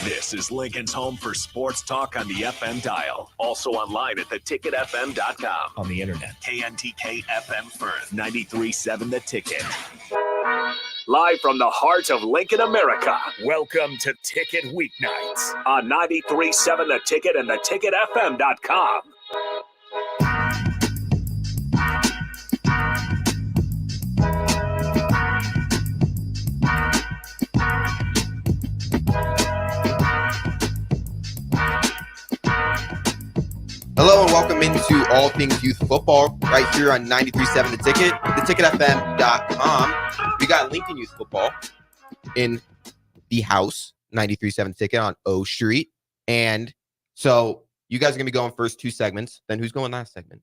This is Lincoln's home for sports talk on the FM dial. Also online at theticketfm.com. On the internet, KNTK FM Firth, 93.7 The Ticket. Live from the heart of Lincoln, America. Welcome to Ticket Weeknights on 93.7 The Ticket and theticketfm.com. Hello and welcome into All Things Youth Football right here on 93.7 The Ticket, theticketfm.com. We got Lincoln Youth Football in the house, 93.7 The Ticket on O Street. And so you guys are going to be going first two segments. Then who's going last segment?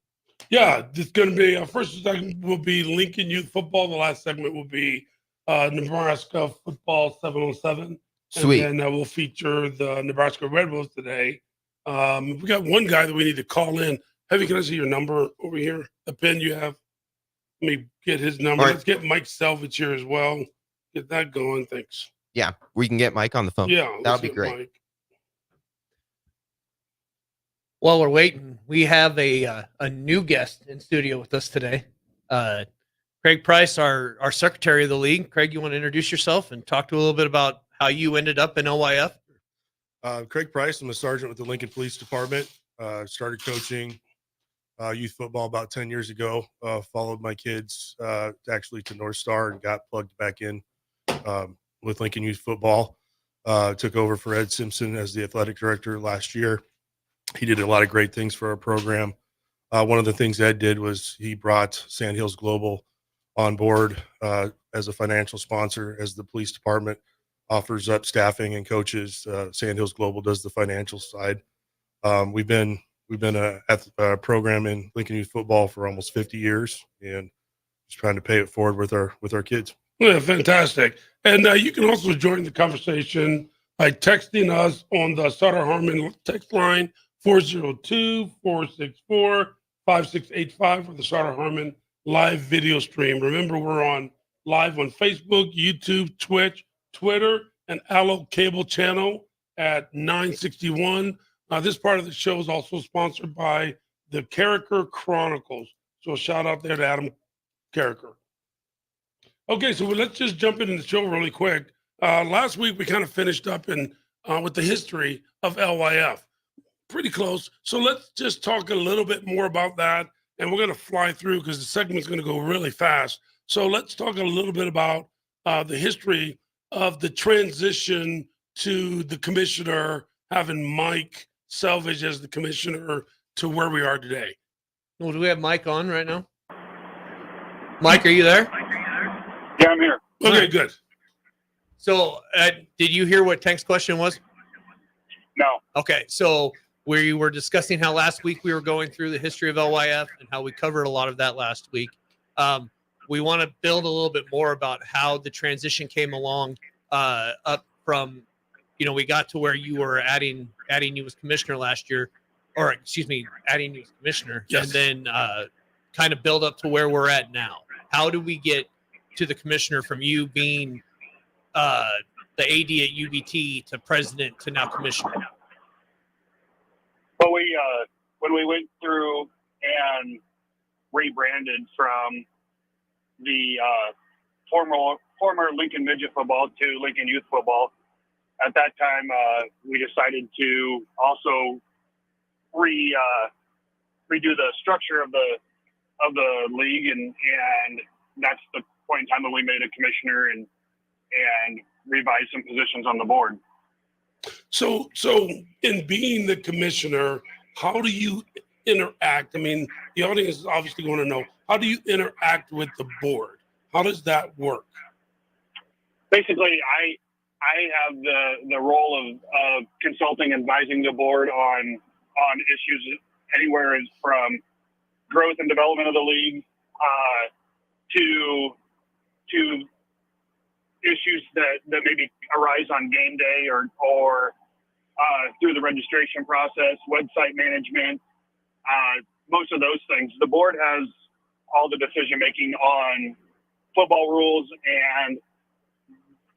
Yeah, it's going to be our first segment will be Lincoln Youth Football. The last segment will be Nebraska Football 707. Sweet. And then we'll feature the Nebraska Red Wolves today. We got one guy that we need to call in. Heavy, can I see your number over here? The pen you have? Let me get his number. Right. Let's get Mike Selvage here as well. Get that going. Thanks. Yeah, we can get Mike on the phone. Yeah, that would be great. Mike. While we're waiting, we have a new guest in studio with us today. Craig Price, our secretary of the league. Craig, you want to introduce yourself and talk to a little bit about how you ended up in OYF? Craig Price. I'm a sergeant with the Lincoln Police Department. Started coaching youth football about 10 years ago. Followed my kids actually to North Star and got plugged back in with Lincoln Youth Football. Took over for Ed Simpson as the athletic director last year. He did a lot of great things for our program. One of the things Ed did was he brought Sandhills Global on board as a financial sponsor, as the police department offers up staffing and coaches. Sandhills Global does the financial side. We've been a program in Lincoln Youth Football for almost 50 years, and just trying to pay it forward with our kids. Yeah, fantastic. And you can also join the conversation by texting us on the Sutter Harmon text line 402-464-5685 for the Sutter Harmon live video stream. Remember, we're on live on Facebook, YouTube, Twitch, Twitter, and Allo Cable channel at 961. This part of the show is also sponsored by the Carricker Chronicles. So a shout out there to Adam Carricker. Okay, so let's just jump into the show really quick. Last week we kind of finished up with the history of LYF. Pretty close. So let's just talk a little bit more about that, and we're going to fly through because the segment's going to go really fast. So let's talk a little bit about the history of the transition to the commissioner, having Mike Selvage as the commissioner, to where we are today. Well, do we have Mike on right now? Mike, are you there? Yeah, I'm here. Okay, good. So did you hear what Tank's question was? No. Okay, so we were discussing how last week we were going through the history of LYF and how we covered a lot of that last week. We want to build a little bit more about how the transition came along up from, we got to where you were adding you as commissioner last year, or excuse me, adding you as commissioner, yes. And then kind of build up to where we're at now. How do we get to the commissioner from you being the AD at UBT to president to now commissioner? Well, when we went through and rebranded from the former Lincoln Midget Football to Lincoln Youth Football, at that time we decided to also redo the structure of the league, and that's the point in time that we made a commissioner and revised some positions on the board. So in being the commissioner, how do you interact? I mean, the audience is obviously going to know, how do you interact with the board? How does that work? Basically, I have the role of consulting, advising the board on issues anywhere from growth and development of the league to issues that maybe arise on game day or through the registration process, website management, most of those things. The board has all the decision making on football rules, and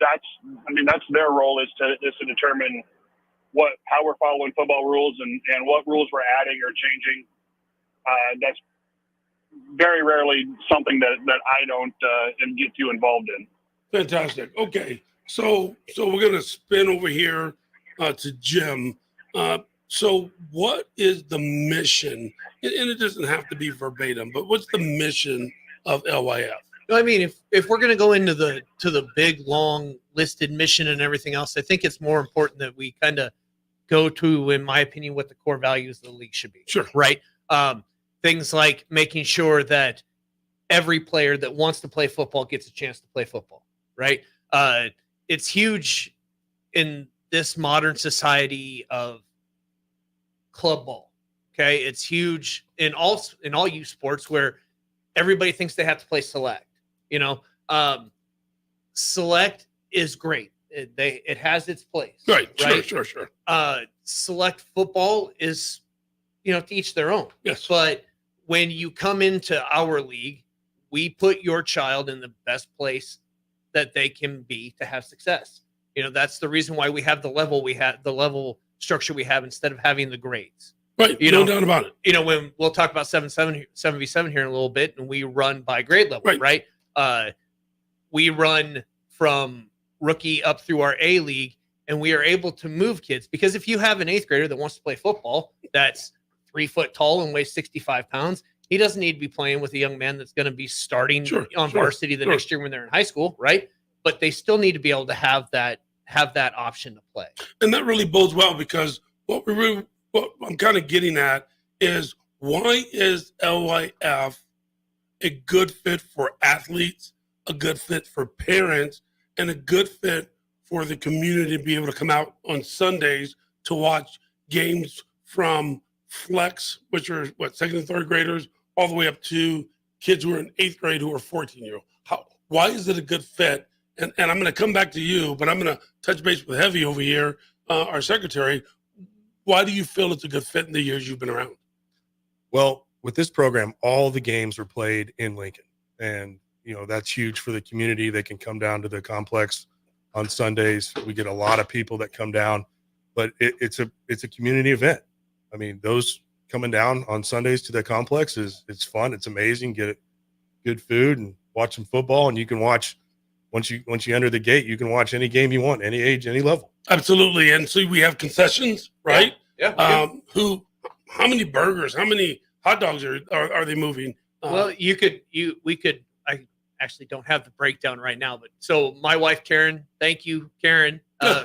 that's their role is to determine how we're following football rules and what rules we're adding or changing. That's very rarely something that I don't get too involved in. Fantastic. Okay, so we're gonna spin over here to Jim. So what is the mission? And it doesn't have to be verbatim, but what's the mission of LYF? I mean, if we're going to go into the big long listed mission and everything else, I think it's more important that we kind of go to, in my opinion, what the core values of the league should be. Sure. Right. Things like making sure that every player that wants to play football gets a chance to play football. Right. It's huge in this modern society of club ball. Okay. It's huge in all youth sports where everybody thinks they have to play select. Select is great. It has its place. Right. Right. Sure. Select football is, to each their own. Yes. But when you come into our league, we put your child in the best place that they can be to have success. That's the reason why we have the level structure we have instead of having the grades. Right. No doubt about it. When we'll talk about 7v7 here in a little bit, and we run by grade level, right? We run from rookie up through our A league, and we are able to move kids, because if you have an 8th grader that wants to play football, that's 3 foot tall and weighs 65 pounds, he doesn't need to be playing with a young man that's going to be starting on varsity the next year when they're in high school, right? But they still need to be able to have that option to play. And that really bodes well, because what I'm kind of getting at is, why is LYF a good fit for athletes, a good fit for parents, and a good fit for the community to be able to come out on Sundays to watch games from flex, which are second and third graders, all the way up to kids who are in 8th grade who are 14-year-old. Why is it a good fit? And I'm going to come back to you, but I'm going to touch base with Heavy over here, our secretary. Why do you feel it's a good fit in the years you've been around? Well, with this program, all the games are played in Lincoln, and that's huge for the community. They can come down to the complex on Sundays. We get a lot of people that come down, but it's a community event. I mean, those coming down on Sundays to the complex it's fun. It's amazing. Get good food and watch some football, and you can watch once you enter the gate. You can watch any game you want, any age, any level. Absolutely. And so we have concessions, right? Yeah. How many burgers, how many hot dogs are they moving? Well, I actually don't have the breakdown right now, but so my wife, Karen, thank you, Karen,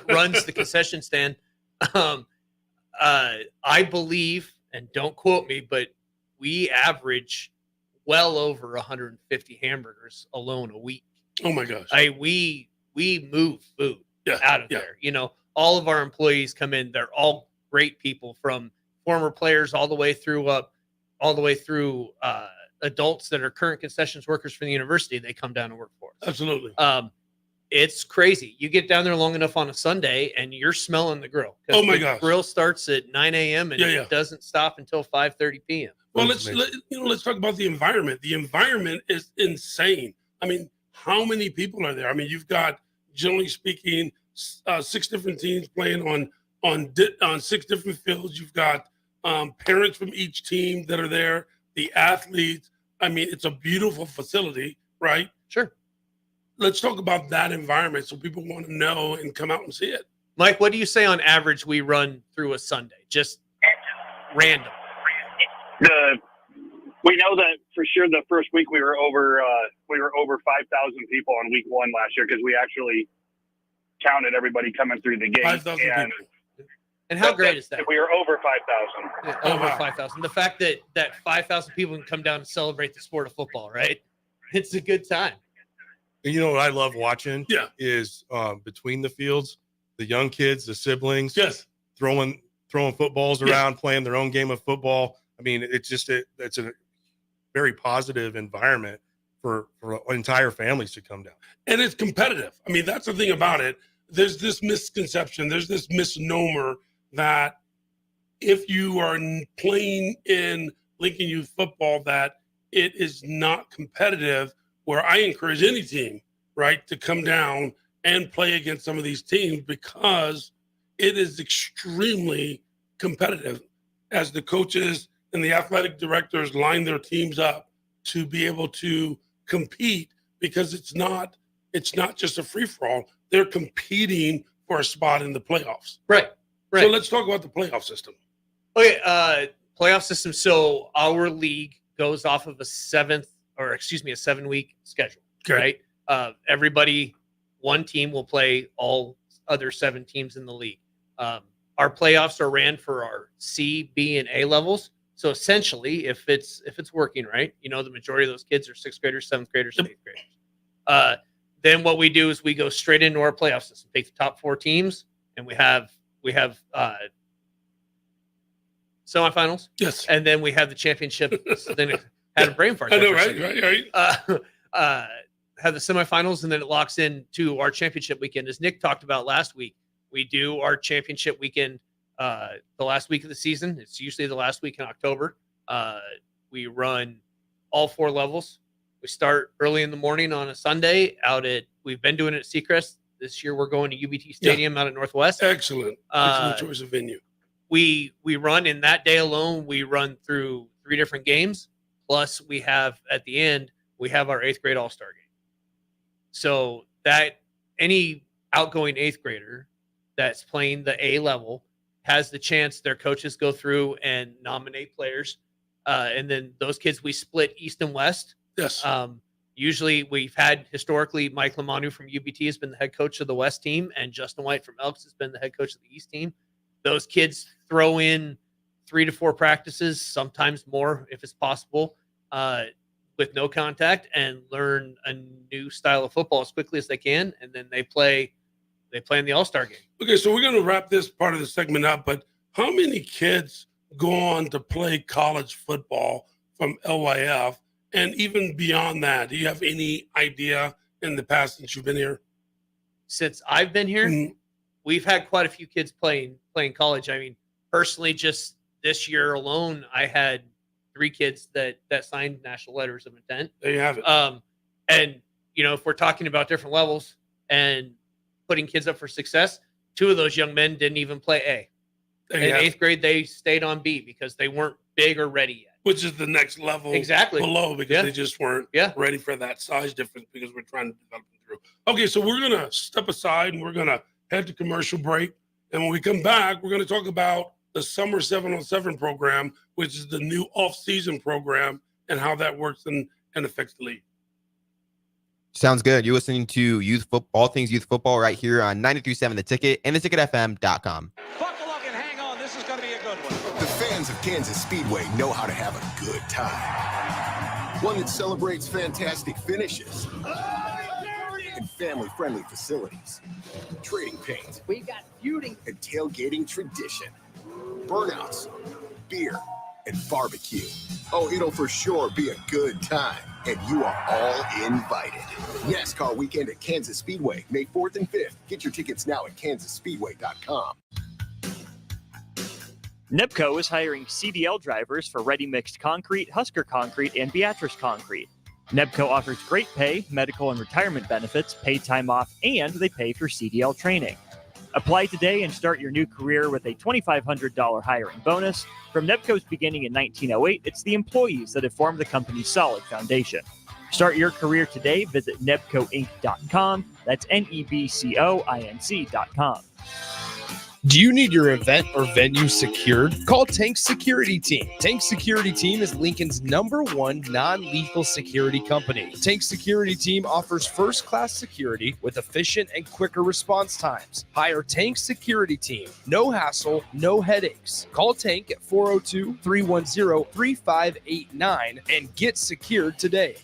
runs the concession stand. I believe, and don't quote me, but we average well over 150 hamburgers alone a week. Oh my gosh. We move food out of there. All of our employees come in. They're all great people, from former players all the way through adults that are current concessions workers for the university. They come down and work for us. Absolutely. It's crazy. You get down there long enough on a Sunday and you're smelling the grill. Oh my gosh. Grill starts at 9 a.m. and it doesn't stop until 5:30 p.m. Well, let's talk about the environment. The environment is insane. I mean, how many people are there? I mean, you've got, generally speaking, 6 different teams playing on 6 different fields. You've got parents from each team that are there, the athletes. I mean, it's a beautiful facility, right? Sure. Let's talk about that environment so people want to know and come out and see it. Mike, what do you say on average we run through a Sunday? Just random. We know that for sure the first week we were over 5,000 people on week 1 last year, because we actually counted everybody coming through the gate. 5,000 people. And how great is that? We were over 5,000. Yeah, over 5,000. The fact that 5,000 people can come down and celebrate the sport of football, right? It's a good time. And what I love watching is between the fields, the young kids, the siblings, throwing footballs around, playing their own game of football. I mean, it's a very positive environment for entire families to come down. And it's competitive. I mean, that's the thing about it. There's this misconception, there's this misnomer that if you are playing in Lincoln Youth football, that it is not competitive, where I encourage any team, right, to come down and play against some of these teams, because it is extremely competitive as the coaches and the athletic directors line their teams up to be able to compete, because it's not just a free-for-all. They're competing for a spot in the playoffs. Right. So let's talk about the playoff system. Okay, playoff system. So our league goes off of a 7-week schedule. Okay. Right. Everybody, one team will play all other 7 teams in the league. Our playoffs are ran for our C, B, and A levels. So essentially, if it's working right, the majority of those kids are 6th graders, 7th graders, 8th graders. Then what we do is we go straight into our playoff system. Take the top 4 teams, and we have semifinals. Yes. And then we have the championship. So then it had a brain fart. I know, right? Have the semifinals, and then it locks in to our championship weekend. As Nick talked about last week, we do our championship weekend the last week of the season. It's usually the last week in October. We run all 4 levels. We start early in the morning on a Sunday we've been doing it at Seacrest. This year we're going to UBT Stadium out at Northwest. Excellent choice of venue. We run in that day alone. We run through 3 different games. Plus we have at the end, we have our 8th grade all-star game. So that any outgoing 8th grader that's playing the A level has the chance, their coaches go through and nominate players. And then those kids, we split East and West. Yes. Usually historically, Mike Lamanu from UBT has been the head coach of the West team, and Justin White from Elks has been the head coach of the East team. Those kids throw in 3 to 4 practices, sometimes more if it's possible, with no contact, and learn a new style of football as quickly as they can. And then they play in the All-Star game. Okay, so we're going to wrap this part of the segment up, but how many kids go on to play college football from LYF? And even beyond that, do you have any idea in the past since you've been here? Since I've been here, we've had quite a few kids playing college. I mean, personally, just this year alone, I had 3 kids that signed national letters of intent. There you have it. And if we're talking about different levels and putting kids up for success, 2 of those young men didn't even play A. In 8th grade, they stayed on B because they weren't big or ready yet. Which is the next level below, because they just weren't ready for that size difference, because we're trying to develop them through. Okay, so we're going to step aside and we're going to head to commercial break. And when we come back, we're going to talk about the Summer 7-on-7 program, which is the new off-season program, and how that works and affects the league. Sounds good. You're listening to all things youth football right here on 93.7 The Ticket and theticketfm.com. Buckle up and hang on. This is going to be a good one. The fans of Kansas Speedway know how to have a good time. One that celebrates fantastic finishes and family-friendly facilities. Trading paint. We've got feuding And tailgating tradition. Burnouts, beer, and barbecue. Oh, it'll for sure be a good time, and you are all invited. NASCAR weekend at Kansas Speedway, May 4th and 5th. Get your tickets now at kansasspeedway.com. NEBCO is hiring CDL drivers for Ready Mixed Concrete, Husker Concrete, and Beatrice Concrete. NEBCO offers great pay, medical and retirement benefits, paid time off, and they pay for CDL training. Apply today and start your new career with a $2,500 hiring bonus. From NEBCO's beginning in 1908, it's the employees that have formed the company's solid foundation. Start your career today. Visit nebcoinc.com. That's NEBCOINC.com. Do you need your event or venue secured? Call Tank Security Team. Tank Security Team is Lincoln's #1 non-lethal security company. Tank Security Team offers first-class security with efficient and quicker response times. Hire Tank Security Team. No hassle, no headaches. Call Tank at 402-310-3589 and get secured today.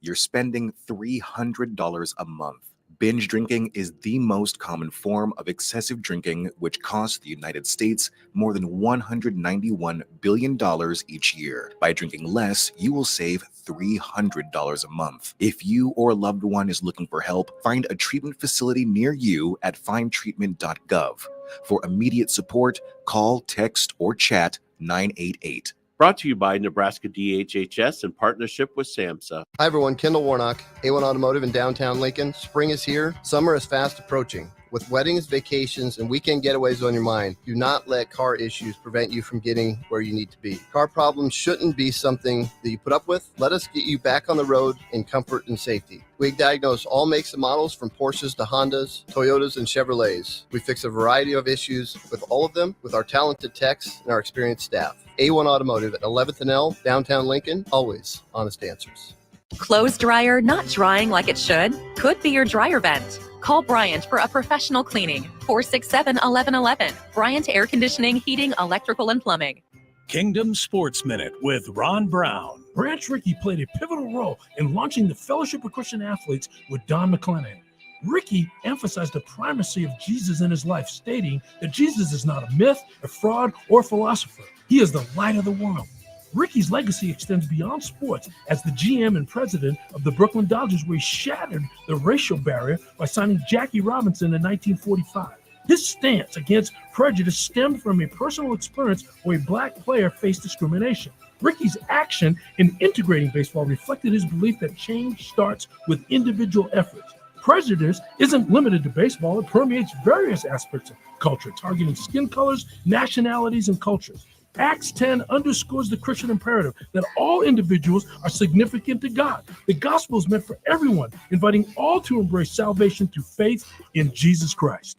You're spending $300 a month. Binge drinking is the most common form of excessive drinking, which costs the United States more than $191 billion each year. By drinking less, you will save $300 a month. If you or a loved one is looking for help, find a treatment facility near you at findtreatment.gov. For immediate support, call, text, or chat 988. Brought to you by Nebraska DHHS in partnership with SAMHSA. Hi everyone, Kendall Warnock, A1 Automotive in downtown Lincoln. Spring is here, summer is fast approaching. With weddings, vacations, and weekend getaways on your mind, do not let car issues prevent you from getting where you need to be. Car problems shouldn't be something that you put up with. Let us get you back on the road in comfort and safety. We diagnose all makes and models from Porsches to Hondas, Toyotas, and Chevrolets. We fix a variety of issues with all of them with our talented techs and our experienced staff. A1 Automotive at 11th and L, downtown Lincoln, always honest answers. Clothes dryer not drying like it should? Could be your dryer vent. Call Bryant for a professional cleaning. 467-1111. Bryant Air Conditioning, Heating, Electrical, and Plumbing. Kingdom Sports Minute with Ron Brown. Branch Rickey played a pivotal role in launching the Fellowship of Christian Athletes with Don McLennan. Rickey emphasized the primacy of Jesus in his life, stating that Jesus is not a myth, a fraud, or philosopher. He is the light of the world. Rickey's legacy extends beyond sports as the GM and president of the Brooklyn Dodgers, where he shattered the racial barrier by signing Jackie Robinson in 1945. His stance against prejudice stemmed from a personal experience where a black player faced discrimination. Rickey's action in integrating baseball reflected his belief that change starts with individual efforts. Prejudice isn't limited to baseball. It permeates various aspects of culture, targeting skin colors, nationalities, and cultures. Acts 10 underscores the Christian imperative that all individuals are significant to God. The gospel is meant for everyone, inviting all to embrace salvation through faith in Jesus Christ.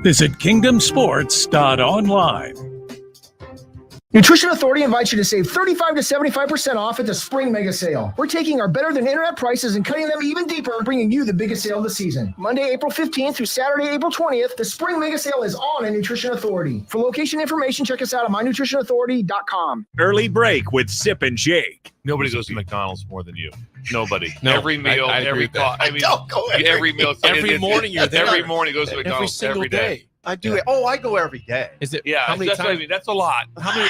Visit kingdomsports.online. Nutrition Authority invites you to save 35 to 75% off at the Spring Mega Sale. We're taking our better than internet prices and cutting them even deeper, bringing you the biggest sale of the season. Monday, April 15th through Saturday, April 20th, the Spring Mega Sale is on at Nutrition Authority. For location information, check us out at mynutritionauthority.com. Early break with Sip and Jake. Nobody goes to McDonald's more than you. Nobody. No, every meal, I agree every with that. call. I mean, every meal. Every morning you're there. Every morning goes to McDonald's every day. I do it. Oh, I go every day. Is it? Yeah, How many that's what I times? mean. That's a lot. How many?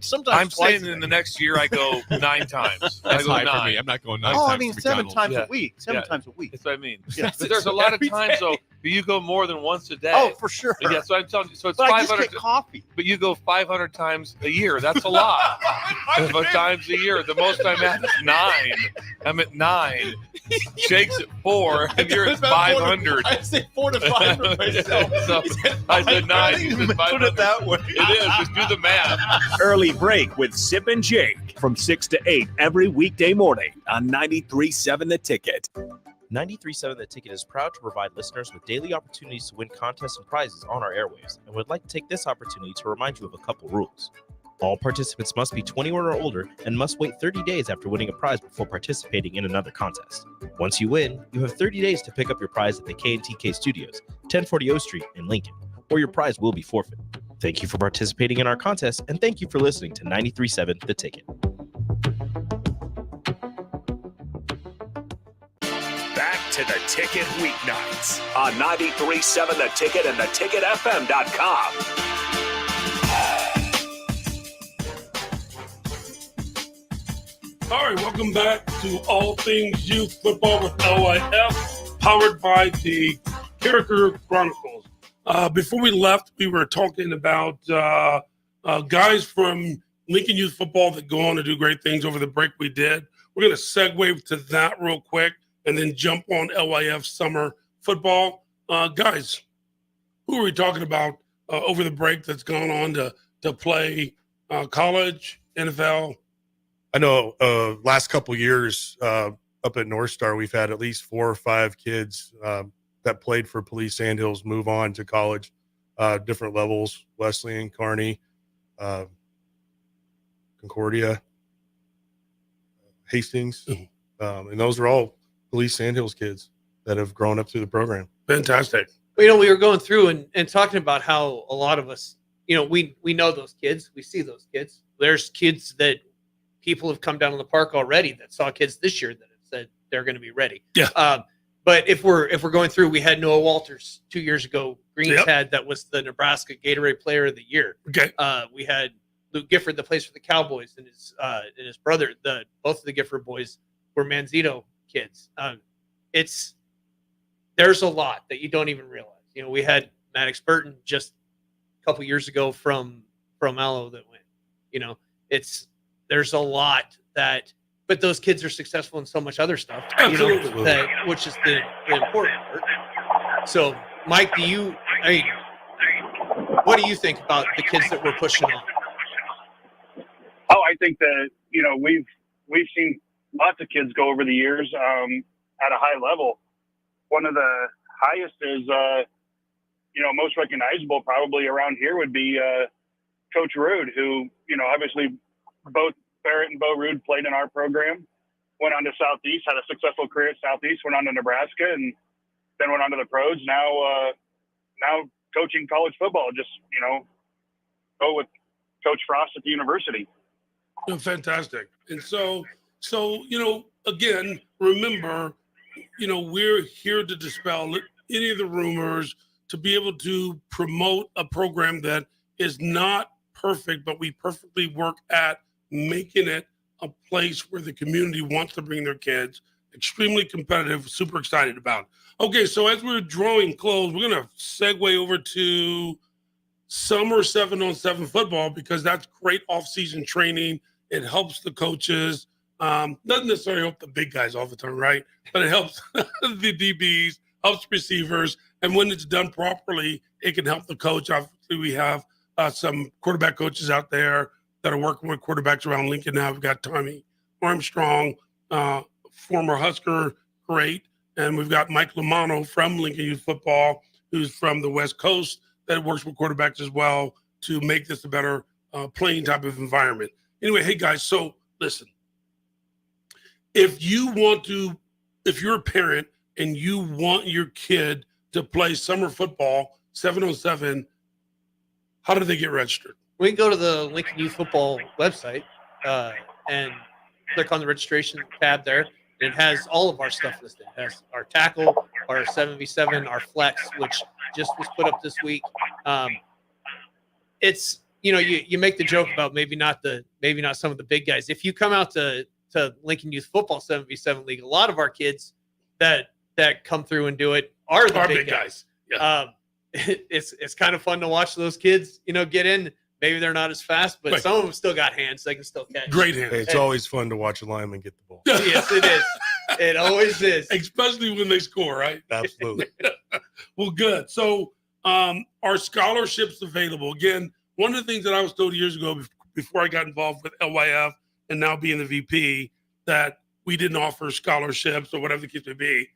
Sometimes I'm saying in the next year I go 9 times. I That's go high 9. for me. I'm not going 9 Oh, times I mean, to 7 McDonald's. times Yeah. a week. 7 Yeah. times a week. That's what I mean. Yeah. But there's a lot of Every times day. though you go more than once a day. Oh, for sure. Yeah, so I'm telling you. So it's But I just 500. get coffee. But you go 500 times a year. That's a lot. 500 times a year. The most I'm at is 9. I'm at 9. Jake's at 4, and you're at 500. I say 4 to 5 for myself. So I said 9. You said 500. Put it that way. It is. Just do the math. Early break with Sip and Jake from 6 to 8 every weekday morning on 93.7 The Ticket. 93.7 The Ticket is proud to provide listeners with daily opportunities to win contests and prizes on our airwaves, and would like to take this opportunity to remind you of a couple rules. All participants must be 21 or older and must wait 30 days after winning a prize before participating in another contest. Once you win, you have 30 days to pick up your prize at the K&TK Studios, 1040 O Street in Lincoln, or your prize will be forfeit. Thank you for participating in our contest, and thank you for listening to 93.7 The Ticket. Back to The Ticket weeknights on 93.7 The Ticket and theticketfm.com. All right, welcome back to All Things Youth Football with LIF, powered by the Character Chronicles. Before we left, we were talking about guys from Lincoln Youth Football that go on to do great things over the break we did. We're going to segue to that real quick and then jump on LIF summer football. Guys, who are we talking about over the break that's gone on to play college, NFL? I know last couple years up at North Star, we've had at least 4 or 5 kids that played for Police Sandhills move on to college, different levels, Wesleyan, Kearney, Concordia, Hastings. And those are all Police Sandhills kids that have grown up through the program. Fantastic. You know, we were going through and talking about how a lot of us, you know, we know those kids. We see those kids. There's kids that people have come down to the park already that saw kids this year that have said they're going to be ready. Yeah. But if we're going through, we had Noah Walters 2 years ago. Greens Yep. had that was the Nebraska Gatorade Player of the Year. Okay. We had Luke Gifford that plays for the Cowboys, and his brother. Both of the Gifford boys were Manzito kids. There's a lot that you don't even realize. You know, we had Maddox Burton just a couple years ago from Allo that went. You know, there's a lot that. But those kids are successful in so much other stuff, you know, Absolutely. which is the important part. So Mike, what do you think about the kids that we're pushing on? Oh, I think that, we've seen lots of kids go over the years at a high level. One of the highest is, most recognizable probably around here would be Coach Rude, who, obviously both Barrett and Bo Rude played in our program, went on to Southeast, had a successful career at Southeast, went on to Nebraska, and then went on to the pros. Now coaching college football, just, go with Coach Frost at the university. Fantastic. And so, again, remember, we're here to dispel any of the rumors, to be able to promote a program that is not perfect, but we perfectly work at making it a place where the community wants to bring their kids. Extremely competitive, super excited about. Okay, so as we're drawing close, we're going to segue over to summer 7-on-7 football, because that's great off-season training. It helps the coaches. Doesn't necessarily help the big guys all the time, right? But it helps the DBs, helps receivers. And when it's done properly, it can help the coach. Obviously, we have some quarterback coaches out there that are working with quarterbacks around Lincoln now. We've got Tommy Armstrong, former Husker great. And we've got Mike Lamano from Lincoln Youth Football, who's from the West Coast, that works with quarterbacks as well to make this a better playing type of environment. Anyway, hey, guys, so listen. If you're a parent and you want your kid to play summer football, 7-on-7, how do they get registered? We can go to the Lincoln Youth Football website and click on the registration tab there. It has all of our stuff listed. It has our tackle, our 7v7, our flex, which just was put up this week. It's, you make the joke about maybe not some of the big guys. If you come out to Lincoln Youth Football 7v7 League, a lot of our kids that come through and do it are the big guys. Yeah. It's kind of fun to watch those kids, get in. Maybe they're not as fast, but some of them still got hands. They can still catch. Great hands. It's always fun to watch a lineman get the ball. Yes, it is. It always is. Especially when they score, right? Absolutely. Well, good. So are scholarships available? Again, one of the things that I was told years ago before I got involved with LYF and now being the VP, that we didn't offer scholarships or whatever the case may be.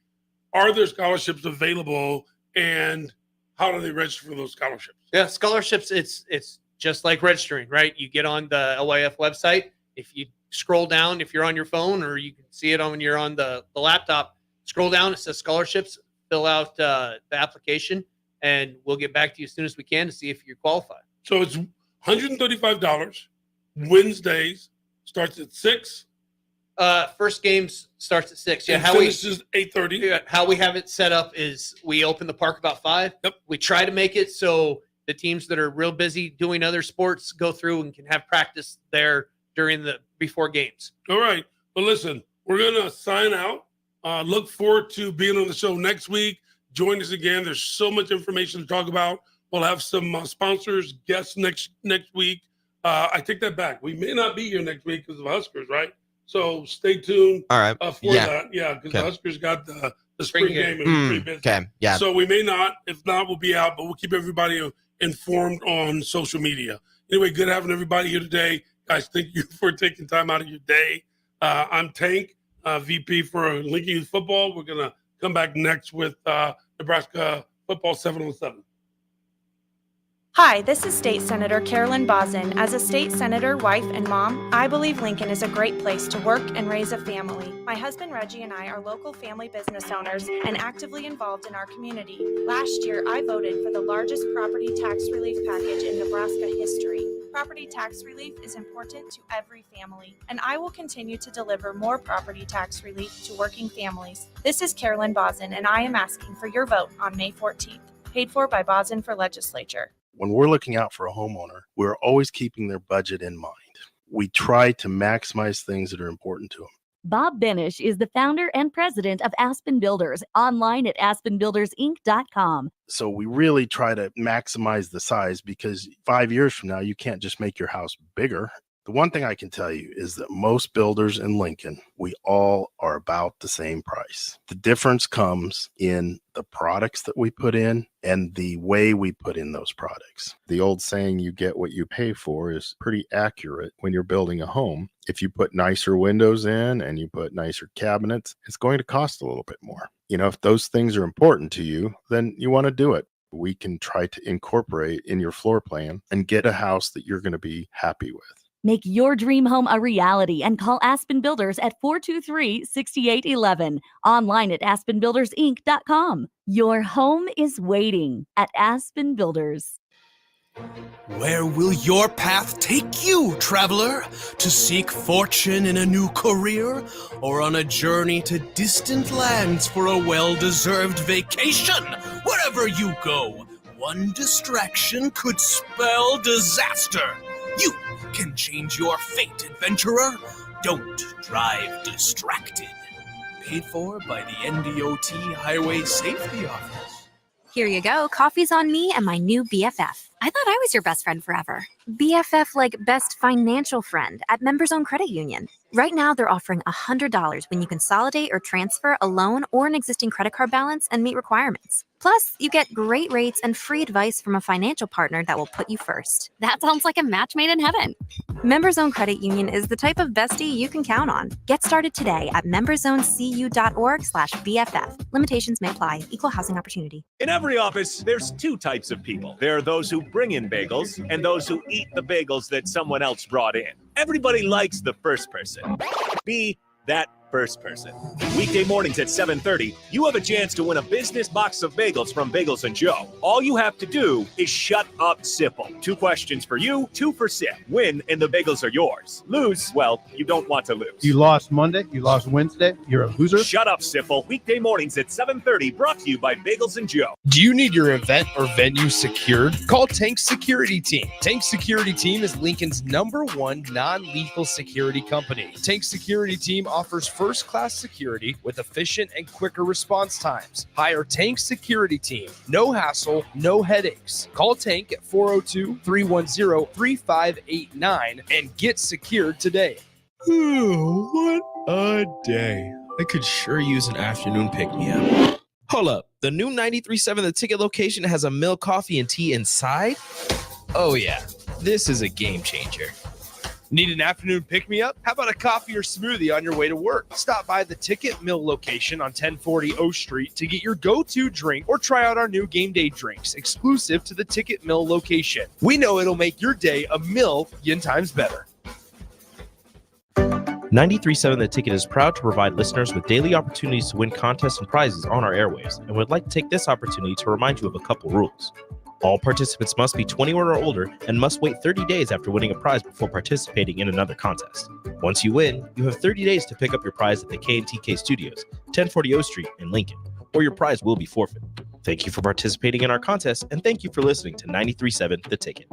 Are there scholarships available, and how do they register for those scholarships? Yeah, scholarships, it's just like registering, right? You get on the LYF website. If you scroll down, if you're on your phone, or you can see it when you're on the laptop, scroll down, it says scholarships, fill out the application, and we'll get back to you as soon as we can to see if you're qualified. So it's $135. Wednesdays starts at 6. First games starts at 6. Yeah, finishes 8:30. How we have it set up is we open the park about 5. Yep. We try to make it so the teams that are real busy doing other sports go through and can have practice there before games. All right. Well, listen, we're going to sign out. Look forward to being on the show next week. Join us again. There's so much information to talk about. We'll have some sponsors, guests next week. I take that back. We may not be here next week because of Huskers, right? So stay tuned. All right. For that. Yeah, because the Huskers got the spring game and we're pretty busy. Okay. Yeah. So we may not. If not, we'll be out, but we'll keep everybody informed on social media. Anyway, good having everybody here today. Guys, thank you for taking time out of your day. I'm Tank, VP for Lincoln Youth Football. We're going to come back next with Nebraska Football 7-on-7. Hi, this is State Senator Carolyn Bozin. As a state senator, wife, and mom, I believe Lincoln is a great place to work and raise a family. My husband Reggie and I are local family business owners and actively involved in our community. Last year, I voted for the largest property tax relief package in Nebraska history. Property tax relief is important to every family, and I will continue to deliver more property tax relief to working families. This is Carolyn Bozin, and I am asking for your vote on May 14th. Paid for by Bozin for Legislature. When we're looking out for a homeowner, we're always keeping their budget in mind. We try to maximize things that are important to them. Bob Benish is the founder and president of Aspen Builders, online at aspenbuildersinc.com. So we really try to maximize the size, because 5 years from now, you can't just make your house bigger. The one thing I can tell you is that most builders in Lincoln, we all are about the same price. The difference comes in the products that we put in and the way we put in those products. The old saying, you get what you pay for, is pretty accurate when you're building a home. If you put nicer windows in and you put nicer cabinets, it's going to cost a little bit more. You know, if those things are important to you, then you want to do it. We can try to incorporate in your floor plan and get a house that you're going to be happy with. Make your dream home a reality and call Aspen Builders at 423-6811. Online at aspenbuildersinc.com. Your home is waiting at Aspen Builders. Where will your path take you, traveler? To seek fortune in a new career? Or on a journey to distant lands for a well-deserved vacation? Wherever you go, one distraction could spell disaster. You can change your fate, adventurer. Don't drive distracted. Paid for by the NDOT Highway Safety Office. Here you go. Coffee's on me and my new BFF. I thought I was your best friend forever. BFF like best financial friend at Members Own Credit Union. Right now, they're offering $100 when you consolidate or transfer a loan or an existing credit card balance and meet requirements. Plus, you get great rates and free advice from a financial partner that will put you first. That sounds like a match made in heaven. Members Own Credit Union is the type of bestie you can count on. Get started today at memberzonecu.org/BFF. Limitations may apply. Equal housing opportunity. In every office, there's two types of people. There are those who bring in bagels and those who eat the bagels that someone else brought in. Everybody likes the first person. Be that first person. Weekday mornings at 7:30, you have a chance to win a business box of bagels from Bagels and Joe. All you have to do is shut up, Sipple. 2 questions for you, 2 for Sip. Win, and the bagels are yours. Lose, well, you don't want to lose. You lost Monday, you lost Wednesday, you're a loser. Shut up, Sipple. Weekday mornings at 7:30, brought to you by Bagels and Joe. Do you need your event or venue secured? Call Tank Security Team. Tank Security Team is Lincoln's #1 non-lethal security company. Tank Security Team offers first-class security with efficient and quicker response times. Hire Tank Security Team. No hassle, no headaches. Call Tank at 402-310-3589 and get secured today. Ooh, what a day. I could sure use an afternoon pick-me-up. Hold up. The new 93.7 The Ticket location has a milk, coffee, and tea inside? Oh, yeah. This is a game changer. Need an afternoon pick-me-up? How about a coffee or smoothie on your way to work? Stop by the Ticket Mill location on 1040 O Street to get your go-to drink or try out our new game day drinks exclusive to the Ticket Mill location. We know it'll make your day a million times better. 93.7 The Ticket is proud to provide listeners with daily opportunities to win contests and prizes on our airwaves, and would like to take this opportunity to remind you of a couple rules. All participants must be 21 or older and must wait 30 days after winning a prize before participating in another contest. Once you win, you have 30 days to pick up your prize at the KNTK Studios, 1040 O Street in Lincoln, or your prize will be forfeit. Thank you for participating in our contest, and thank you for listening to 93.7 The Ticket.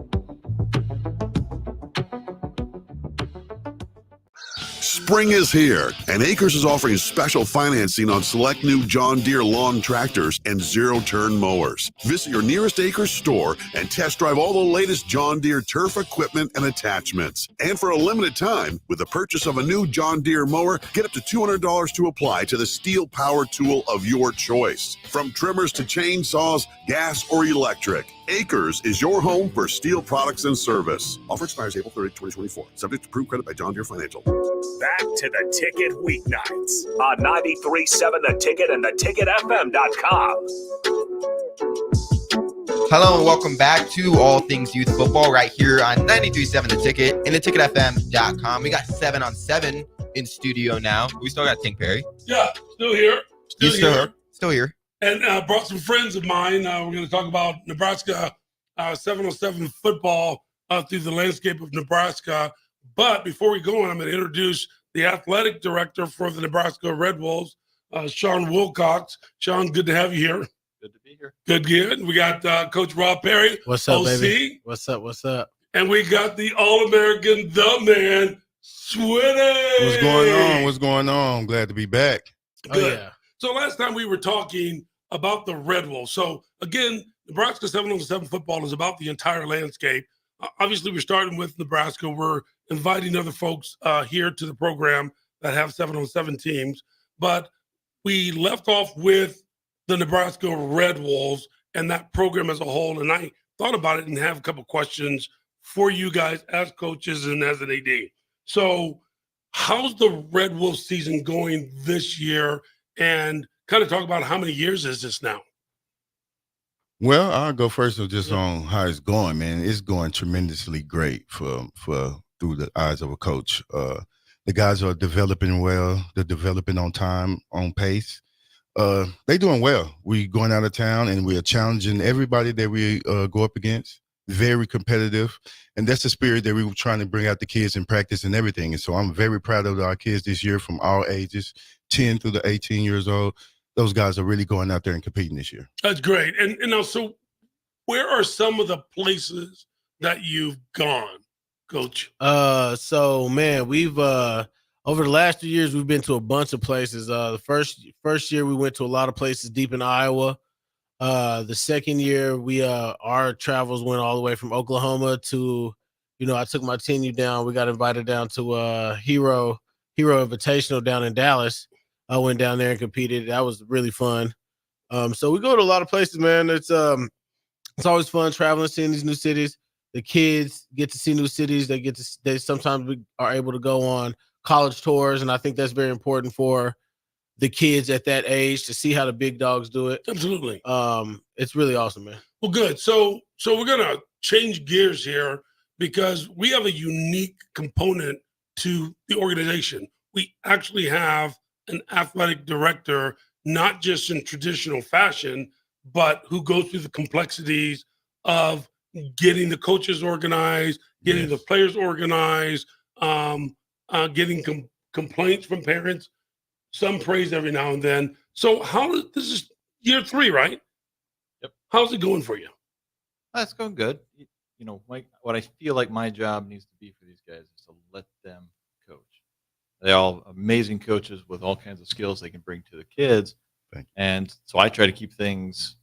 Spring is here, and Acres is offering special financing on select new John Deere lawn tractors and zero-turn mowers. Visit your nearest Acres store and test drive all the latest John Deere turf equipment and attachments. And for a limited time, with the purchase of a new John Deere mower, get up to $200 to apply to the steel power tool of your choice. From trimmers to chainsaws, gas or electric, Acres is your home for steel products and service. Offer expires April 30, 2024. Subject to approved credit by John Deere Financial. Back to the Ticket weeknights on 93.7 The Ticket and theticketfm.com. Hello and welcome back to All Things Youth Football right here on 93.7 The Ticket and theticketfm.com. We got 7 on 7 in studio now. We still got Tink Perry. Yeah, still here. Still here. And brought some friends of mine. We're going to talk about Nebraska 707 football through the landscape of Nebraska. But before we go on, I'm going to introduce the athletic director for the Nebraska Red Wolves, Sean Wilcox. Sean, good to have you here. Good to be here. Good. We got Coach Rob Perry. What's up, OC. baby? What's up? And we got the All-American, the man, Switty. What's going on? Glad to be back. Good. Oh, yeah. So last time we were talking about the Red Wolves. So again, Nebraska 707 football is about the entire landscape. obviously we're starting with Nebraska. We're inviting other folks here to the program that have 7-on-7 teams, but we left off with the Nebraska Red Wolves and that program as a whole. And I thought about it and have a couple questions for you guys as coaches and as an AD. So how's the Red Wolf season going this year? And kind of talk about how many years is this now? Well, I'll go first just on how it's going, man. It's going tremendously great for through the eyes of a coach. The guys are developing well. They're developing on time, on pace. They're doing well. We're going out of town and we are challenging everybody that we go up against. Very competitive. And that's the spirit that we were trying to bring out the kids in practice and everything. And so I'm very proud of our kids this year from all ages, 10 through the 18 years old. Those guys are really going out there and competing this year. That's great. And also, where are some of the places that you've gone, Coach? So man, we've over the last 2 years, we've been to a bunch of places. The first year we went to a lot of places deep in Iowa. The second year our travels went all the way from Oklahoma to, I took my 10U down. We got invited down to Hero Invitational down in Dallas. I went down there and competed. That was really fun. So we go to a lot of places, man. It's always fun traveling, seeing these new cities. The kids get to see new cities. They sometimes are able to go on college tours, and I think that's very important for the kids at that age to see how the big dogs do it. Absolutely. It's really awesome, man. Well, good. So we're gonna change gears here because we have a unique component to the organization. We actually have an athletic director, not just in traditional fashion, but who goes through the complexities of getting the coaches organized, getting the players organized, getting complaints from parents, some praise every now and then. So this is year 3, right? Yep. How's it going for you? That's going good. What I feel like my job needs to be for these guys is to let them coach. They're all amazing coaches with all kinds of skills they can bring to the kids. And so I try to keep things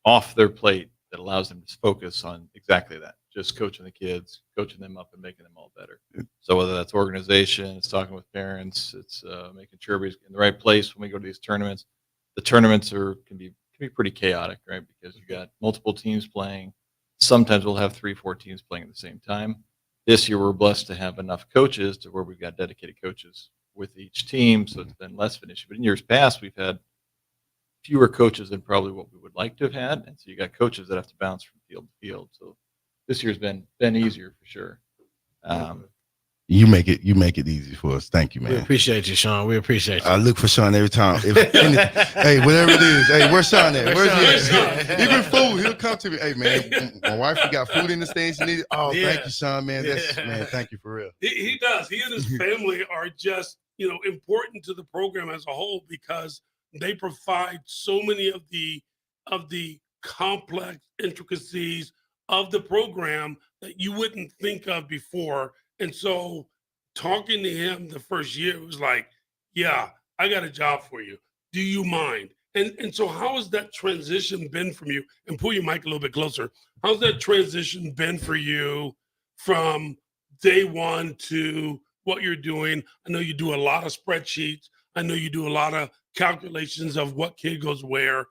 off their plate that allows them to focus on exactly that, just coaching the kids, coaching them up and making them all better. So whether that's organization, it's talking with parents, it's making sure everybody's in the right place when we go to these tournaments. The tournaments can be pretty chaotic, right? Because you got multiple teams playing. Sometimes we'll have 3-4 teams playing at the same time. This year, we're blessed to have enough coaches to where we've got dedicated coaches with each team, so it's been less of an issue. But in years past, we've had fewer coaches than probably what we would like to have had, and so you got coaches that have to bounce from field to field. So this year's been easier for sure. You make it easy for us. Thank you, man. We appreciate you, Sean. We appreciate you. I look for Sean every time. Hey, whatever it is. Hey, where's Sean at? Where's he? Even food, he'll come to me. Hey, man, my wife got food in the things she needed. Oh, thank you, Sean, man. Man, thank you for real. He does. He and his family are just, important to the program as a whole because they provide so many of the complex intricacies of the program that you wouldn't think of before. And so talking to him the first year, it was like, yeah, I got a job for you. Do you mind? And so how has that transition been from you? And pull your mic a little bit closer. How's that transition been for you from day one to what you're doing? I know you do a lot of spreadsheets. I know you do a lot of calculations of what kid goes where.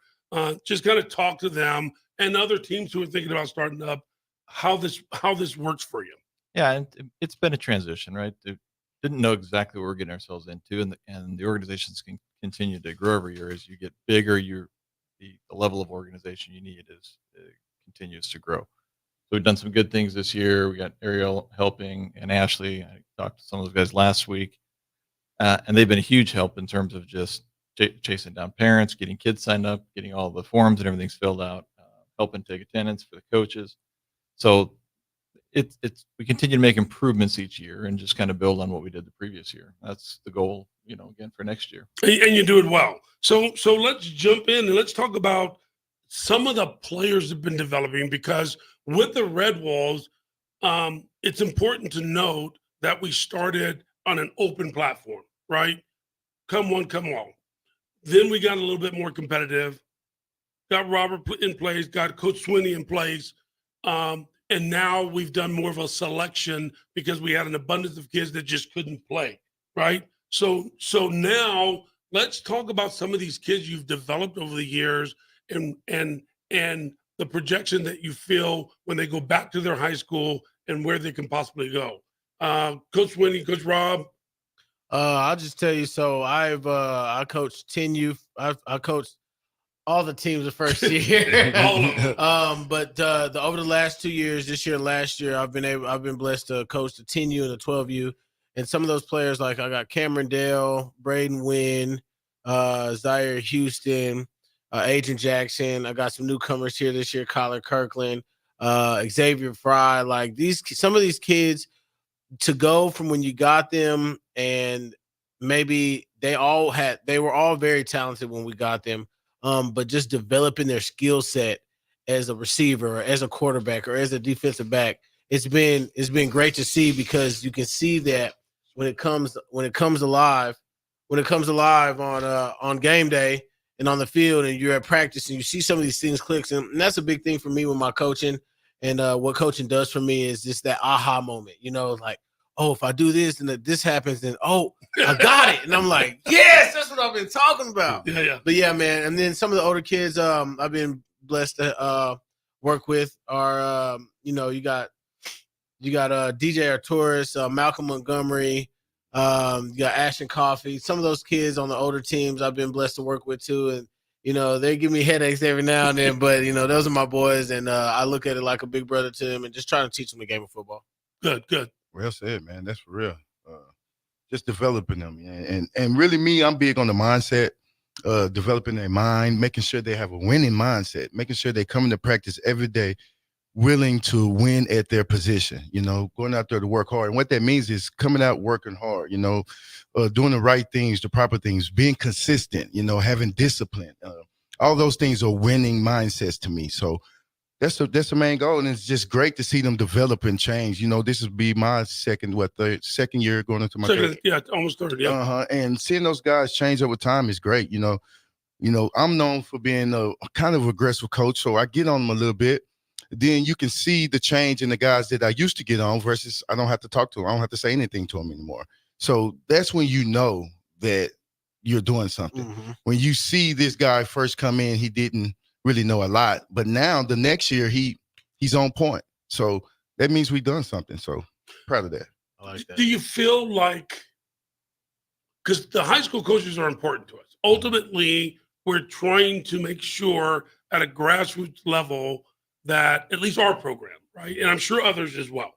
Just kind of talk to them and other teams who are thinking about starting up, how this works for you. Yeah, and it's been a transition, right? Didn't know exactly what we're getting ourselves into, and the organizations can continue to grow every year as you get bigger. The level of organization you need continues to grow. So we've done some good things this year. We got Ariel helping and Ashley. I talked to some of those guys last week, and they've been a huge help in terms of just chasing down parents, getting kids signed up, getting all the forms and everything's filled out, helping take attendance for the coaches. So we continue to make improvements each year and just kind of build on what we did the previous year. That's the goal, again for next year. And you do it well. So let's jump in and let's talk about some of the players have been developing, because with the Red Wolves, it's important to note that we started on an open platform, right? Come one, come all. Then we got a little bit more competitive, got Robert in place, got Coach Swinney in place. And now we've done more of a selection because we had an abundance of kids that just couldn't play, right? So now let's talk about some of these kids you've developed over the years and the projection that you feel when they go back to their high school and where they can possibly go. Coach Winnie, Coach Rob. I'll just tell you. So I coached 10 youth. I coached all the teams the first year. But over the last 2 years, this year, last year, I've been blessed to coach the 10U and the 12U. And some of those players, like I got Cameron Dale, Braden Wynn, Zaire Houston, Adrian Jackson. I got some newcomers here this year, Kyler Kirkland, Xavier Fry. Like some of these kids, to go from when you got them, and maybe they were all very talented when we got them, but just developing their skill set as a receiver or as a quarterback or as a defensive back, it's been great to see, because you can see that when it comes alive on game day and on the field, and you're at practice and you see some of these things clicks, and that's a big thing for me with my coaching. And what coaching does for me is just that aha moment, like, oh, if I do this and this happens, then, oh, I got it. And I'm like, yes, that's what I've been talking about. Yeah. But yeah, man. And then some of the older kids I've been blessed to work with are, you got DJ Arturis, Malcolm Montgomery, you got Ashton Coffey. Some of those kids on the older teams I've been blessed to work with too. And, they give me headaches every now and then, but, those are my boys. And I look at it like a big brother to them and just trying to teach them the game of football. Good. Well said, man. That's for real. Just developing them. And really me, I'm big on the mindset, developing their mind, making sure they have a winning mindset, making sure they come into practice every day willing to win at their position, going out there to work hard. And what that means is coming out working hard, doing the right things, the proper things, being consistent, having discipline. All those things are winning mindsets to me. So that's the main goal. And it's just great to see them develop and change. This will be my second year going into my second, yeah, almost third, yeah. And seeing those guys change over time is great. I'm known for being a kind of aggressive coach, so I get on them a little bit. Then you can see the change in the guys that I used to get on versus I don't have to talk to them. I don't have to say anything to them anymore. So that's when you know that you're doing something. Mm-hmm. When you see this guy first come in, he didn't really know a lot, but now the next year he's on point. So that means we've done something. So proud of that. I like that. Do you feel like, because the high school coaches are important to us, ultimately we're trying to make sure at a grassroots level that at least our program, right, and I'm sure others as well,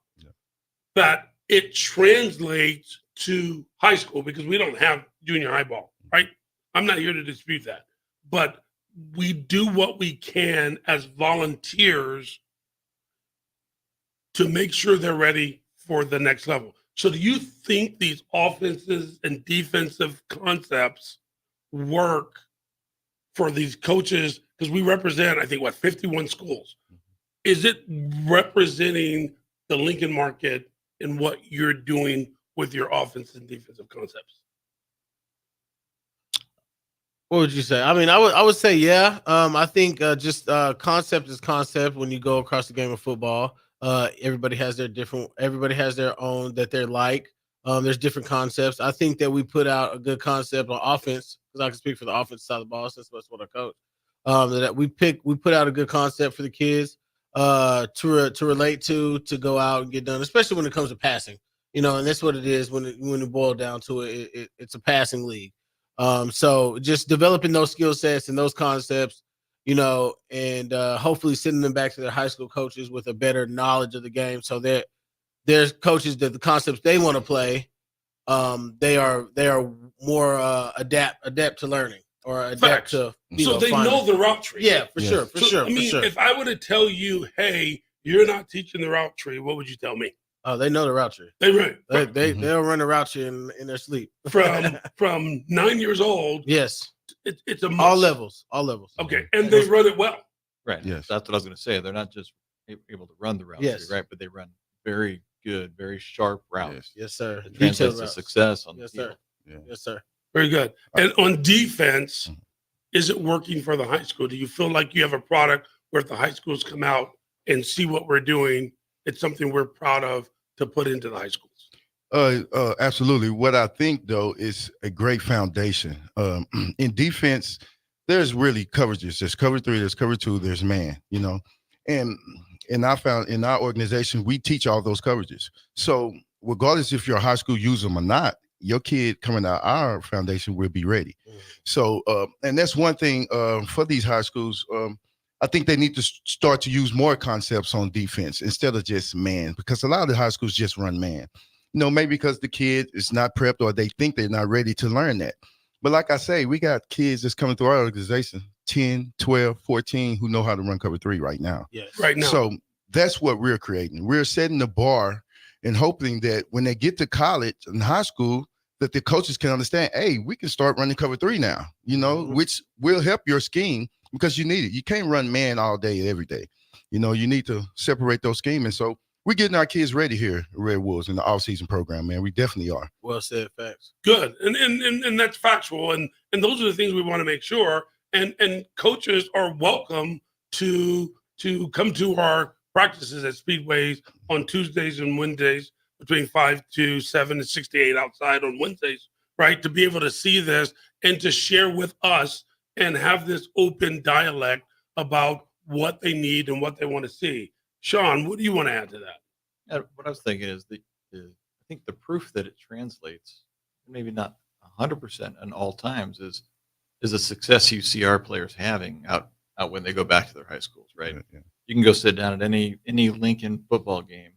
that it translates to high school, because we don't have junior high ball, right? I'm not here to dispute that, but we do what we can as volunteers to make sure they're ready for the next level. So do you think these offenses and defensive concepts work for these coaches? Because we represent, I think, 51 schools. Is it representing the Lincoln market in what you're doing with your offense and defensive concepts? What would you say? I mean, I would say, yeah. I think just concept is concept when you go across the game of football. Everybody has their own that they're like. There's different concepts. I think that we put out a good concept on offense, because I can speak for the offense side of the ball since that's what I coach. That we put out a good concept for the kids to relate to go out and get done, especially when it comes to passing. And that's what it is when it boils down to it. It's a passing league. So just developing those skill sets and those concepts, and hopefully sending them back to their high school coaches with a better knowledge of the game, so that there's coaches that the concepts they want to play, they are more adapt to learning or adapt to. So they know the route tree. Yeah, for sure. I mean, if I were to tell you, hey, you're not teaching the route tree, what would you tell me? Oh, they know the route tree. They run. They'll run the route tree in their sleep. From 9 years old. Yes. It's a must. All levels. Okay, and they run it well. Right. Yes. That's what I was going to say. They're not just able to run the route, Yes. right? But they run very good, very sharp routes. Yes, sir. It translates to success on the Yes, field. sir. Yes, sir. Very good. And on defense, is it working for the high school? Do you feel like you have a product where if the high schools come out and see what we're doing, it's something we're proud of to put into the high schools. Absolutely. What I think though is a great foundation. In defense, there's really coverages. There's cover 3, there's cover 2, there's man. And I found in our organization we teach all those coverages. So regardless if you're a high school user them or not, your kid coming out our foundation will be ready. So and that's one thing for these high schools. I think they need to start to use more concepts on defense instead of just man, because a lot of the high schools just run man. Maybe because the kid is not prepped or they think they're not ready to learn that. But like I say, we got kids that's coming through our organization, 10, 12, 14, who know how to run cover 3 right now. Yes. Right now. So that's what we're creating. We're setting the bar and hoping that when they get to college and high school, that the coaches can understand, hey, we can start running cover 3 now, which will help your scheme because you need it. You can't run man all day, every day. You need to separate those schemes. And so we're getting our kids ready here at Red Wolves in the off-season program, man. We definitely are. Well said, facts. Good. And that's factual. And those are the things we want to make sure. And coaches are welcome to come to our practices at Speedways on Tuesdays and Wednesdays between 5 to 7 and 6 to 8 outside on Wednesdays, right? To be able to see this and to share with us and have this open dialect about what they need and what they want to see. Sean, what do you want to add to that? What I was thinking is I think the proof that it translates, maybe not 100% in all times, is the success you see our players having out when they go back to their high schools, right? Yeah. You can go sit down at any Lincoln football game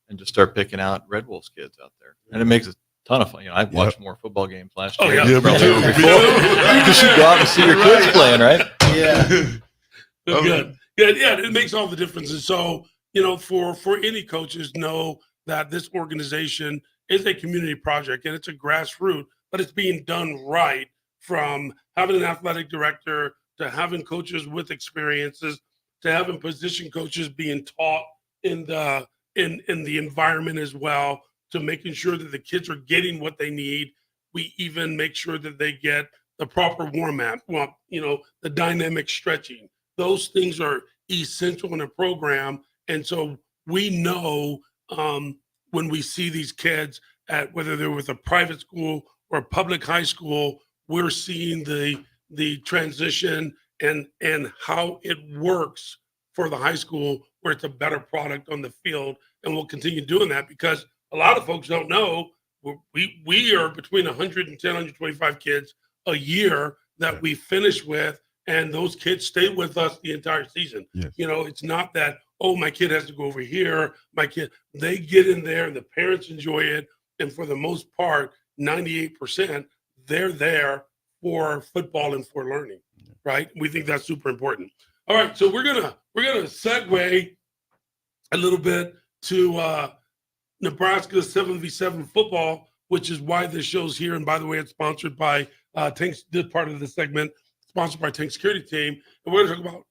and just start picking out Red Wolves kids out there, and it makes a ton of fun. I've watched more football games last year. Yeah, probably before. Because you go out and see your kids playing, right? Yeah. Good. Yeah, it makes all the differences. So, for any coaches, know that this organization is a community project and it's a grassroots, but it's being done right, from having an athletic director to having coaches with experiences to having position coaches being taught in the environment as well, to making sure that the kids are getting what they need. We even make sure that they get the proper warm-up, the dynamic stretching. Those things are essential in a program. And so we know when we see these kids at whether they're with a private school or a public high school, we're seeing the transition and how it works for the high school, where it's a better product on the field. And we'll continue doing that because a lot of folks don't know we are between 110, 125 kids a year that we finish with, and those kids stay with us the entire season. Yes. It's not that, oh, my kid has to go over here. They get in there and the parents enjoy it. And for the most part, 98%, they're there for football and for learning, right? We think that's super important. All right, so we're gonna segue a little bit to Nebraska 7v7 football, which is why this show's here. And by the way, it's sponsored by Tanks. This part of the segment sponsored by Tank Security Team, and we're gonna talk about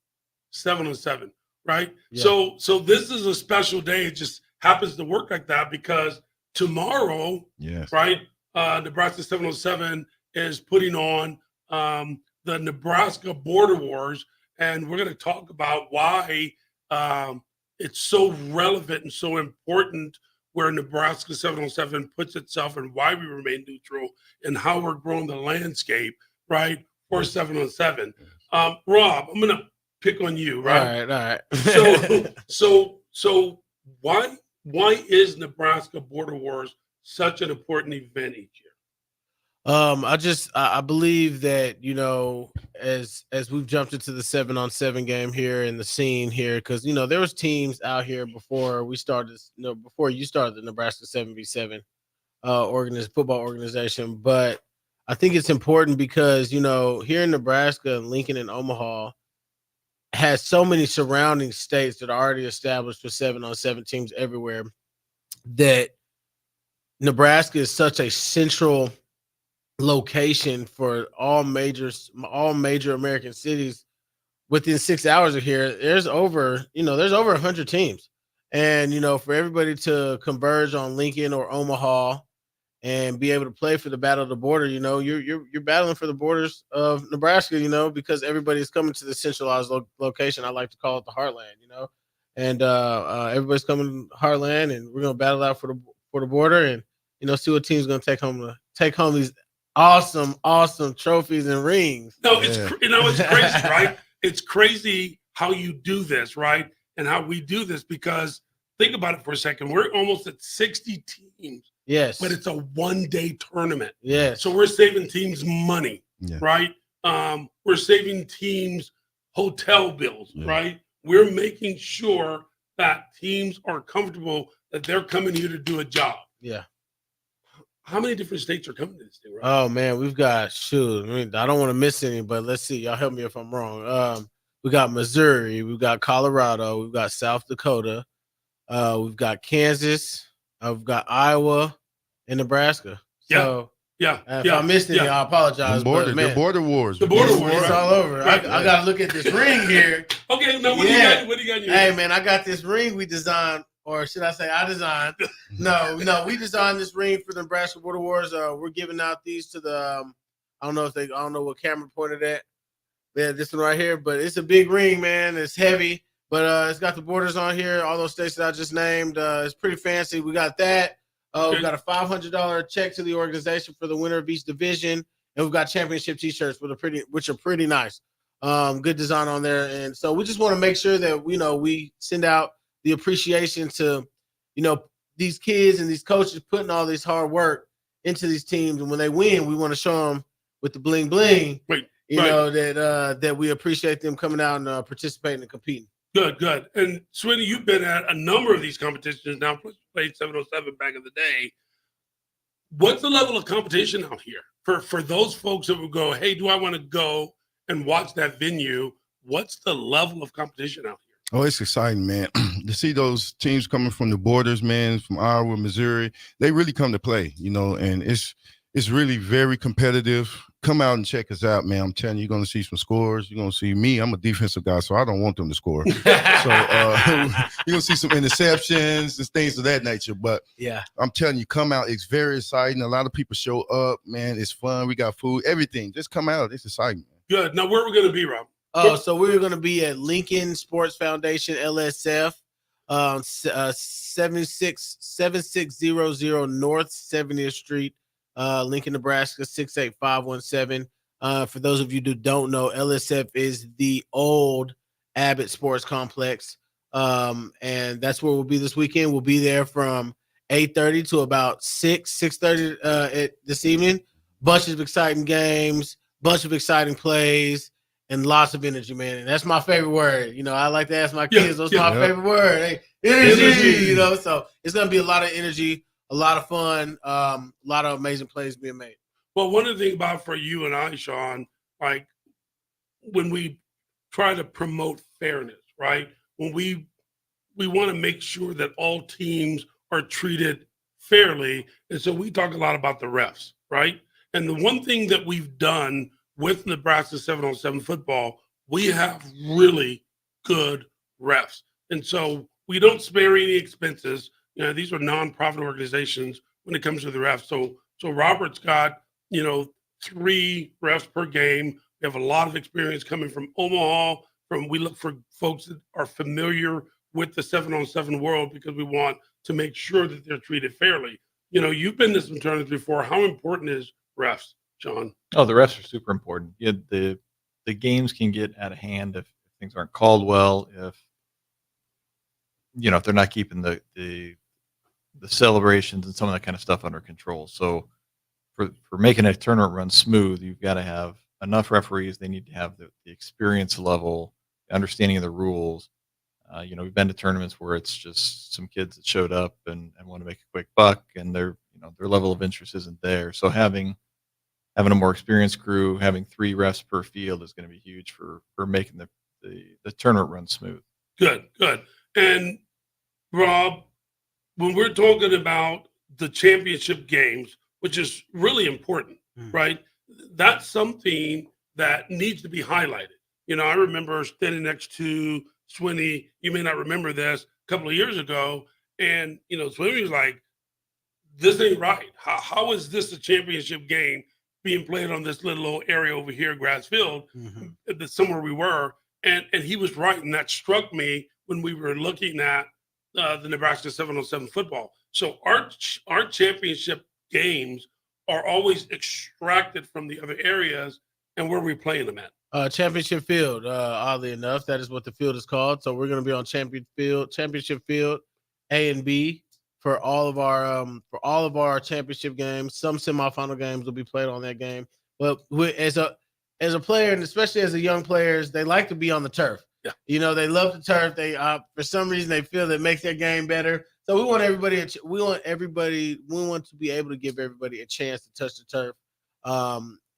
7-on-7, right? Yeah. So this is a special day. It just happens to work like that because tomorrow, right? Nebraska 7-on-7 is putting on the Nebraska Border Wars. And we're going to talk about why it's so relevant and so important where Nebraska 7-on-7 puts itself and why we remain neutral and how we're growing the landscape, right, for 7-on-7. Rob, I'm going to pick on you, right? All right. So why is Nebraska Border Wars such an important event each year? I believe that, as we've jumped into the 7-on-7 game here and the scene here, because, there was teams out here before we started, before you started the Nebraska 7v7 football organization. But I think it's important because, here in Nebraska, Lincoln and Omaha has so many surrounding states that are already established with 7-on-7 teams everywhere, that Nebraska is such a central location for all major American cities. Within 6 hours of here, there's over 100 teams. And, for everybody to converge on Lincoln or Omaha and be able to play for the battle of the border, you're battling for the borders of Nebraska, because everybody's coming to the centralized location. I like to call it the heartland, and everybody's coming to Heartland, and we're gonna battle out for the border, and see what team's gonna take home these awesome trophies and rings. No, it's crazy, right? It's crazy how you do this, right? And how we do this, because think about it for a second. We're almost at 60 teams. Yes. But it's a one-day tournament. Yes. So we're saving teams money, right? We're saving teams hotel bills, right? We're making sure that teams are comfortable that they're coming here to do a job. Yeah. How many different states are coming to this thing, right? Oh man, we've got I don't want to miss any, but let's see. Y'all help me if I'm wrong. We got Missouri, we've got Colorado, we've got South Dakota, we've got Kansas, we've got Iowa, and Nebraska. So if I missed any, I apologize. The border wars. It's all over. I gotta look at this ring here. Okay, now what do you got? What do you got? Hey man, I got this ring we designed. Or should I say I designed? No, we designed this ring for the Nebraska Border Wars. We're giving out these to the I don't know what camera pointed at. Yeah, this one right here, but it's a big ring, man. It's heavy, but it's got the borders on here, all those states that I just named. It's pretty fancy. We got that. We got a $500 check to the organization for the winner of each division, and we've got championship T-shirts which are pretty nice. Good design on there, and so we just want to make sure that we send out the appreciation to, these kids and these coaches putting all this hard work into these teams. And when they win, we want to show them with the bling bling, that we appreciate them coming out and participating and competing. Good. And Swinny, you've been at a number of these competitions now, plus you played 707 back in the day. What's the level of competition out here for those folks that would go, hey, do I want to go and watch that venue? What's the level of competition out here? Oh, it's exciting, man. To see those teams coming from the borders, man, from Iowa, Missouri, they really come to play, and it's really very competitive. Come out and check us out, man. I'm telling you, you're going to see some scores. You're going to see me. I'm a defensive guy, so I don't want them to score. So you're going to see some interceptions and things of that nature. But yeah, I'm telling you, come out. It's very exciting. A lot of people show up, man. It's fun. We got food, everything. Just come out. It's exciting. Good. Now, where are we going to be, Rob? So we're going to be at Lincoln Sports Foundation, LSF, 7600 North 70th Street, Lincoln, Nebraska, 68517. For those of you who don't know, LSF is the old Abbott Sports Complex, and that's where we'll be this weekend. We'll be there from 8:30 to about 6:30 this evening. Bunch of exciting games, bunch of exciting plays, and lots of energy, man. And that's my favorite word. I like to ask my kids, what's my favorite word? Hey, energy, so it's going to be a lot of energy, a lot of fun, a lot of amazing plays being made. Well, one of the things about for you and I, Sean, like when we try to promote fairness, right? When we want to make sure that all teams are treated fairly. And so we talk a lot about the refs, right? And the one thing that we've done with Nebraska 7-on-7 football, we have really good refs. And so we don't spare any expenses. These are nonprofit organizations when it comes to the refs. So Robert's got, 3 refs per game. We have a lot of experience coming from Omaha. We look for folks that are familiar with the 7-on-7 world because we want to make sure that they're treated fairly. You've been to some tournaments before. How important is refs, Sean? Oh, the refs are super important. The games can get out of hand if things aren't called well, if they're not keeping the celebrations and some of that kind of stuff under control. So for making a tournament run smooth, you've got to have enough referees. They need to have the experience level, understanding of the rules. We've been to tournaments where it's just some kids that showed up and want to make a quick buck, and their level of interest isn't there. So having a more experienced crew, having 3 refs per field is going to be huge for making the tournament run smooth. Good. And Rob, when we're talking about the championship games, which is really important, right? That's something that needs to be highlighted. I remember standing next to Swinny. You may not remember this, a couple of years ago, and Swinny was like, "This ain't right. How is this a championship game being played on this little area over here, grass field, that's somewhere we were?" And he was right, and that struck me when we were looking at the Nebraska 707 football. So our championship games are always extracted from the other areas. And where are we playing them at? Championship Field. Oddly enough, that is what the field is called. So we're going to be on Championship Field, A and B, for all of our championship games. Some semifinal games will be played on that game. But as a player, and especially as a young players, they like to be on the turf. Yeah. You know, they love the turf. They for some reason they feel that makes their game better. So we want everybody. We want to be able to give everybody a chance to touch the turf.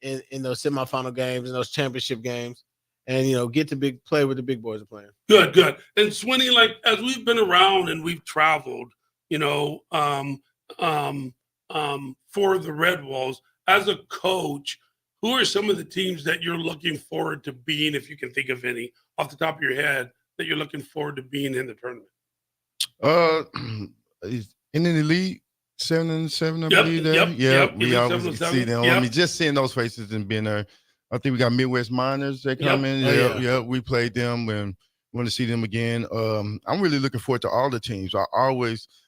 In those semifinal games and those championship games, and get to play with the big boys are playing. Good. And Swinney, like as we've been around and we've traveled, for the Red Wolves, as a coach, who are some of the teams that you're looking forward to being, if you can think of any off the top of your head, that you're looking forward to being in the tournament? In the elite 7-7, I believe that. We always see them. I mean, just seeing those faces and being there. I think we got Midwest Miners that come in. We played them and want to see them again. I'm really looking forward to all the teams.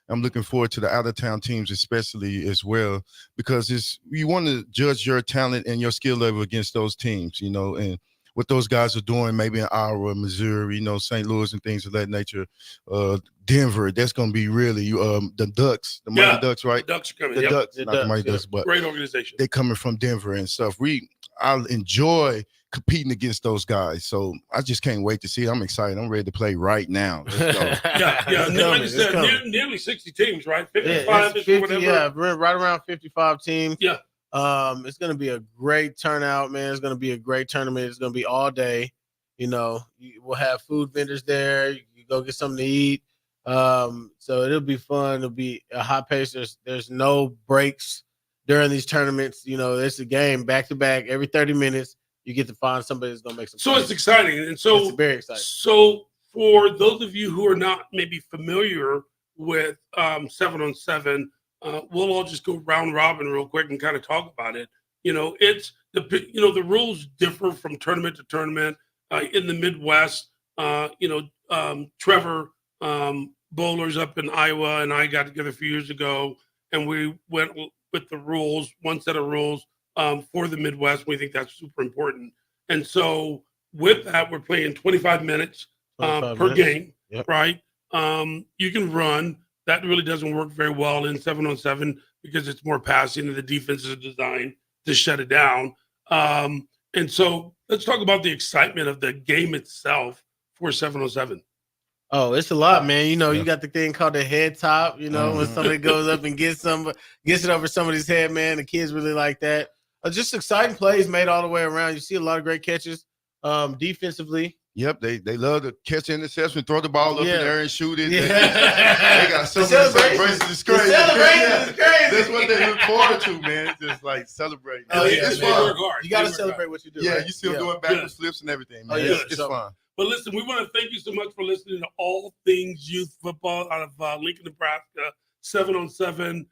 I'm looking forward to the out-of-town teams especially as well, because you want to judge your talent and your skill level against those teams, and what those guys are doing maybe in Iowa, Missouri, St. Louis and things of that nature. Denver, that's going to be really the Ducks, the Mighty Ducks, right? The Ducks are coming. The Ducks, not the Mighty Ducks, but great organization. They're coming from Denver and stuff. I enjoy competing against those guys, so I just can't wait to see it. I'm excited. I'm ready to play right now. Let's go. Like I said, nearly 60 teams, right? 55 50, whatever. Yeah, right around 55 teams. Yeah. It's going to be a great turnout, man. It's going to be a great tournament. It's going to be all day. We'll have food vendors there. You go get something to eat. So it'll be fun. It'll be a high pace. There's no breaks during these tournaments. It's a game back to back every 30 minutes. You get to find somebody that's going to make some. So it's exciting. And so it's very exciting. So for those of you who are not maybe familiar with 7-on-7, we'll all just go round robin real quick and kind of talk about it. It's the rules differ from tournament to tournament. In the Midwest, Trevor Bowlers up in Iowa and I got together a few years ago, and we went with the rules, one set of rules for the Midwest. We think that's super important. And so with that, we're playing 25 minutes per game, right? You can run. That really doesn't work very well in 7-on-7 because it's more passing and the defense is designed to shut it down. And so let's talk about the excitement of the game itself for 7-on-7. Oh, it's a lot, man. You got the thing called the head top, when somebody goes up and gets it over somebody's head, man. The kids really like that. Just exciting plays made all the way around. You see a lot of great catches defensively. Yep, they love to catch an interception, throw the ball up in there and shoot it. Yeah. They got so many celebrations. It's crazy. That's what they look forward to, man. It's just like celebrating. It's fun. You got to celebrate what you do. Yeah, right? you still doing backwards flips and everything, man. It's fun. But listen, we want to thank you so much for listening to all things youth football out of Lincoln, Nebraska, 7-on-7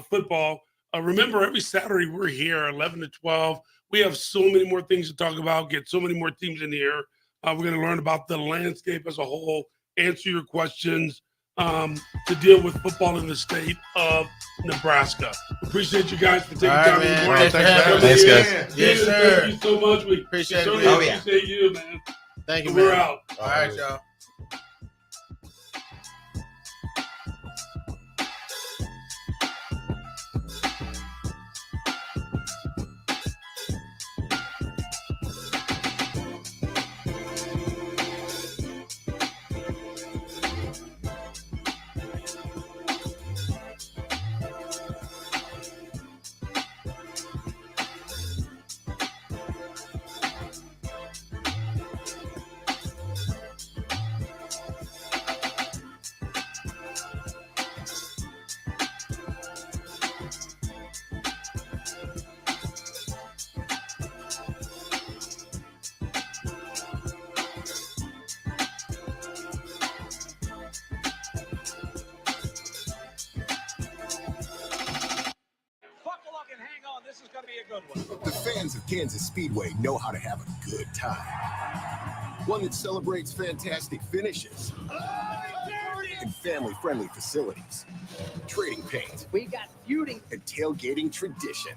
football. Remember, every Saturday we're here, 11 to 12. We have so many more things to talk about, get so many more teams in here. We're going to learn about the landscape as a whole, answer your questions to deal with football in the state of Nebraska. Appreciate you guys for taking time in the morning. Thanks, guys. Yes, sir. Thank you so much. We appreciate it. Appreciate you, man. Thank you, We're man. out. All right, y'all. The fans of Kansas Speedway know how to have a good time. one that celebrates fantastic finishes and family-friendly facilities. Trading paint. We got feuding and tailgating tradition.